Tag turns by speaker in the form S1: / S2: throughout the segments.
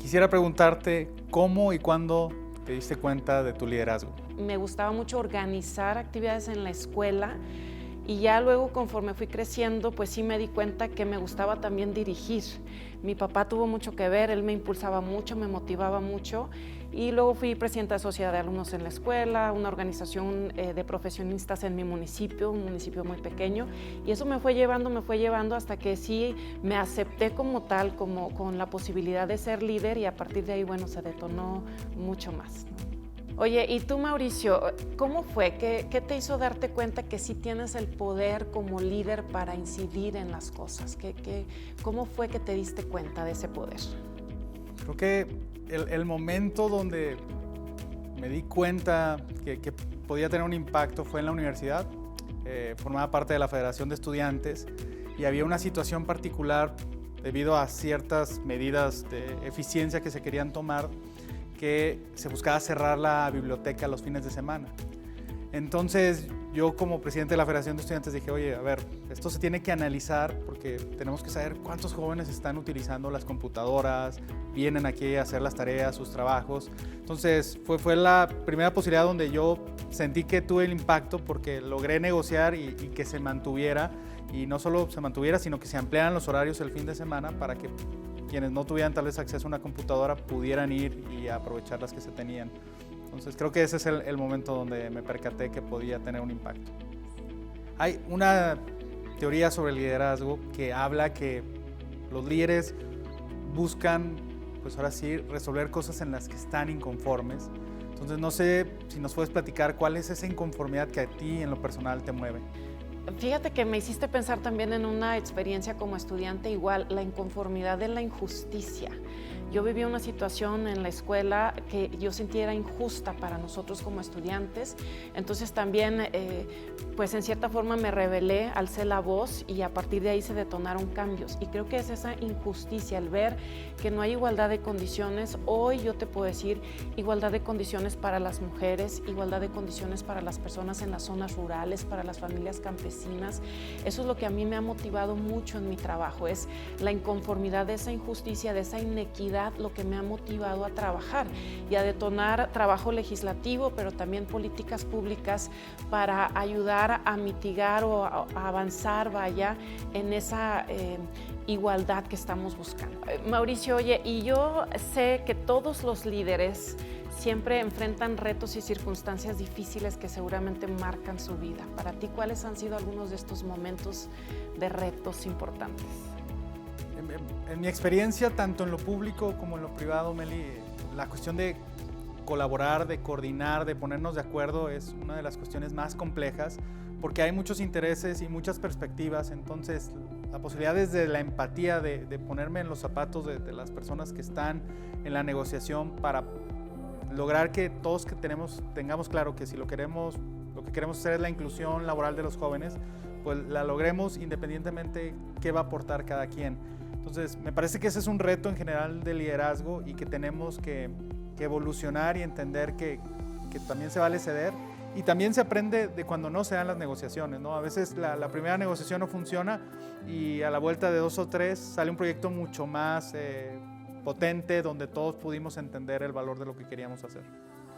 S1: Quisiera preguntarte cómo y cuándo te diste cuenta de tu liderazgo.
S2: Me gustaba mucho organizar actividades en la escuela y ya luego conforme fui creciendo, pues sí me di cuenta que me gustaba también dirigir. Mi papá tuvo mucho que ver, él me impulsaba mucho, me motivaba mucho y luego fui presidenta de sociedad de alumnos en la escuela, una organización de profesionistas en mi municipio, un municipio muy pequeño, y eso me fue llevando hasta que sí me acepté como tal, como con la posibilidad de ser líder, y a partir de ahí, bueno, se detonó mucho más, ¿no? Oye, y tú, Mauricio, ¿cómo fue? ¿Qué te hizo darte cuenta que sí tienes el poder como líder para incidir en las cosas? ¿Cómo fue que te diste cuenta de ese poder?
S1: Creo que el momento donde me di cuenta que podía tener un impacto fue en la universidad. Formaba parte de la Federación de Estudiantes y había una situación particular debido a ciertas medidas de eficiencia que se querían tomar, que se buscaba cerrar la biblioteca los fines de semana. Entonces yo, como presidente de la Federación de Estudiantes, dije, oye, a ver, esto se tiene que analizar porque tenemos que saber cuántos jóvenes están utilizando las computadoras, vienen aquí a hacer las tareas, sus trabajos. Entonces fue la primera posibilidad donde yo sentí que tuve el impacto, porque logré negociar y que se mantuviera, y no solo se mantuviera, sino que se ampliaran los horarios el fin de semana para que quienes no tuvieran tal vez acceso a una computadora pudieran ir y aprovechar las que se tenían. Entonces creo que ese es el momento donde me percaté que podía tener un impacto. Hay una teoría sobre el liderazgo que habla que los líderes buscan, pues ahora sí, resolver cosas en las que están inconformes. Entonces no sé si nos puedes platicar cuál es esa inconformidad que a ti en lo personal te mueve.
S2: Fíjate que me hiciste pensar también en una experiencia como estudiante, igual, la inconformidad de la injusticia. Yo viví una situación en la escuela que yo sentía era injusta para nosotros como estudiantes, entonces también pues en cierta forma me rebelé, alcé la voz y a partir de ahí se detonaron cambios, y creo que es esa injusticia, el ver que no hay igualdad de condiciones. Hoy yo te puedo decir igualdad de condiciones para las mujeres, igualdad de condiciones para las personas en las zonas rurales, para las familias campesinas. Eso es lo que a mí me ha motivado mucho en mi trabajo, es la inconformidad de esa injusticia, de esa inequidad, lo que me ha motivado a trabajar y a detonar trabajo legislativo, pero también políticas públicas para ayudar a mitigar o a avanzar, vaya, en esa igualdad que estamos buscando. Mauricio, oye, y yo sé que todos los líderes siempre enfrentan retos y circunstancias difíciles que seguramente marcan su vida. Para ti, ¿cuáles han sido algunos de estos momentos de retos importantes?
S1: En mi experiencia, tanto en lo público como en lo privado, Meli, la cuestión de colaborar, de coordinar, de ponernos de acuerdo es una de las cuestiones más complejas, porque hay muchos intereses y muchas perspectivas. Entonces la posibilidad desde la empatía de ponerme en los zapatos de las personas que están en la negociación para lograr que todos tengamos claro que si lo que queremos hacer es la inclusión laboral de los jóvenes, pues la logremos independientemente qué va a aportar cada quien. Entonces me parece que ese es un reto en general de liderazgo y que tenemos que evolucionar y entender que también se vale ceder, y también se aprende de cuando no se dan las negociaciones, ¿no? A veces la primera negociación no funciona y a la vuelta de 2 o 3 sale un proyecto mucho más potente, donde todos pudimos entender el valor de lo que queríamos hacer.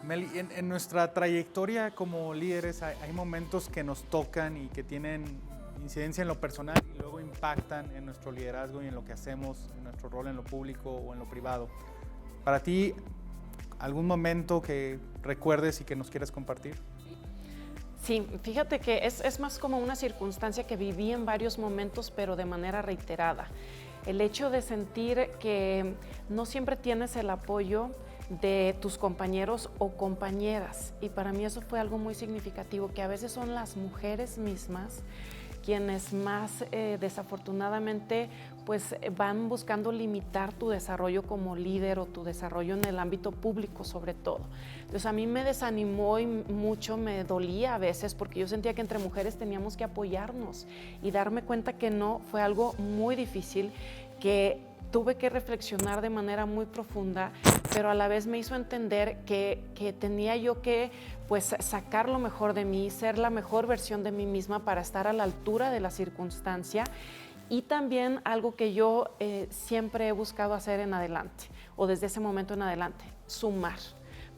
S1: Meli, en nuestra trayectoria como líderes hay momentos que nos tocan y que tienen incidencia en lo personal y luego impactan en nuestro liderazgo y en lo que hacemos, en nuestro rol en lo público o en lo privado. Para ti, ¿algún momento que recuerdes y que nos quieras compartir?
S2: Sí, fíjate que es más como una circunstancia que viví en varios momentos, pero de manera reiterada. El hecho de sentir que no siempre tienes el apoyo de tus compañeros o compañeras, y para mí eso fue algo muy significativo, que a veces son las mujeres mismas quienes más desafortunadamente pues van buscando limitar tu desarrollo como líder o tu desarrollo en el ámbito público sobre todo. Entonces a mí me desanimó y mucho me dolía a veces, porque yo sentía que entre mujeres teníamos que apoyarnos, y darme cuenta que no fue algo muy difícil, que tuve que reflexionar de manera muy profunda, pero a la vez me hizo entender que tenía yo que pues sacar lo mejor de mí, ser la mejor versión de mí misma para estar a la altura de la circunstancia Y también algo que yo siempre he buscado hacer en adelante, o desde ese momento en adelante, sumar.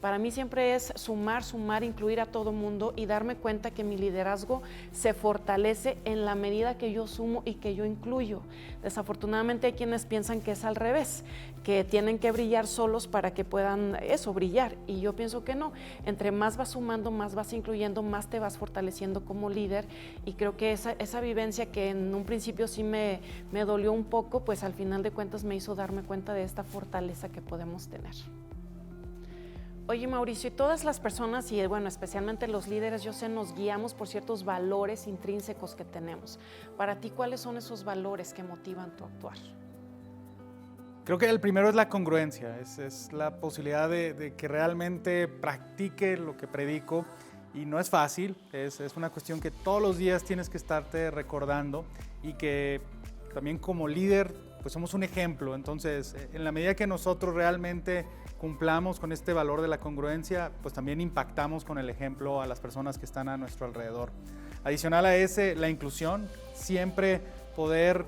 S2: Para mí siempre es sumar, incluir a todo mundo y darme cuenta que mi liderazgo se fortalece en la medida que yo sumo y que yo incluyo. Desafortunadamente hay quienes piensan que es al revés, que tienen que brillar solos para que puedan brillar. Y yo pienso que no. Entre más vas sumando, más vas incluyendo, más te vas fortaleciendo como líder. Y creo que esa vivencia que en un principio sí me dolió un poco, pues al final de cuentas me hizo darme cuenta de esta fortaleza que podemos tener. Oye, Mauricio, y todas las personas, y bueno, especialmente los líderes, yo sé, nos guiamos por ciertos valores intrínsecos que tenemos. Para ti, ¿cuáles son esos valores que motivan tu actuar?
S1: Creo que el primero es la congruencia, es la posibilidad de que realmente practique lo que predico, y no es fácil, es una cuestión que todos los días tienes que estarte recordando, y que también como líder pues somos un ejemplo. Entonces, en la medida que nosotros realmente cumplamos con este valor de la congruencia, pues también impactamos con el ejemplo a las personas que están a nuestro alrededor. Adicional a ese, la inclusión, siempre poder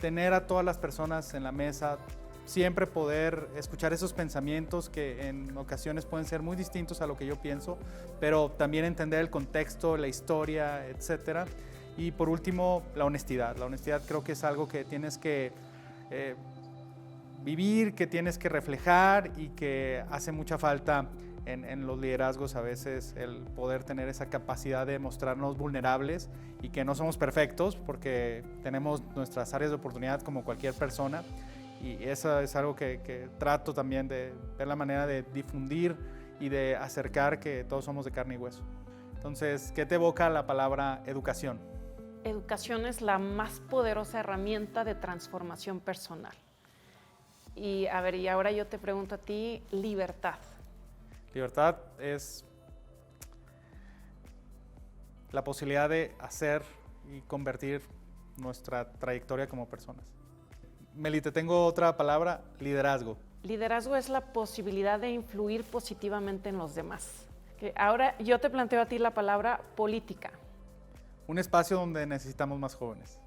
S1: tener a todas las personas en la mesa, siempre poder escuchar esos pensamientos que en ocasiones pueden ser muy distintos a lo que yo pienso, pero también entender el contexto, la historia, etcétera. Y por último, la honestidad. La honestidad creo que es algo que tienes que vivir, que tienes que reflejar, y que hace mucha falta en los liderazgos a veces, el poder tener esa capacidad de mostrarnos vulnerables y que no somos perfectos, porque tenemos nuestras áreas de oportunidad como cualquier persona, y eso es algo que trato también de ver la manera de difundir y de acercar, que todos somos de carne y hueso. Entonces, ¿qué te evoca la palabra educación?
S2: Educación es la más poderosa herramienta de transformación personal. Y a ver, y ahora yo te pregunto a ti, libertad.
S1: Libertad es la posibilidad de hacer y convertir nuestra trayectoria como personas. Meli, te tengo otra palabra, liderazgo.
S2: Liderazgo es la posibilidad de influir positivamente en los demás. Ahora yo te planteo a ti la palabra política.
S1: Un espacio donde necesitamos más jóvenes.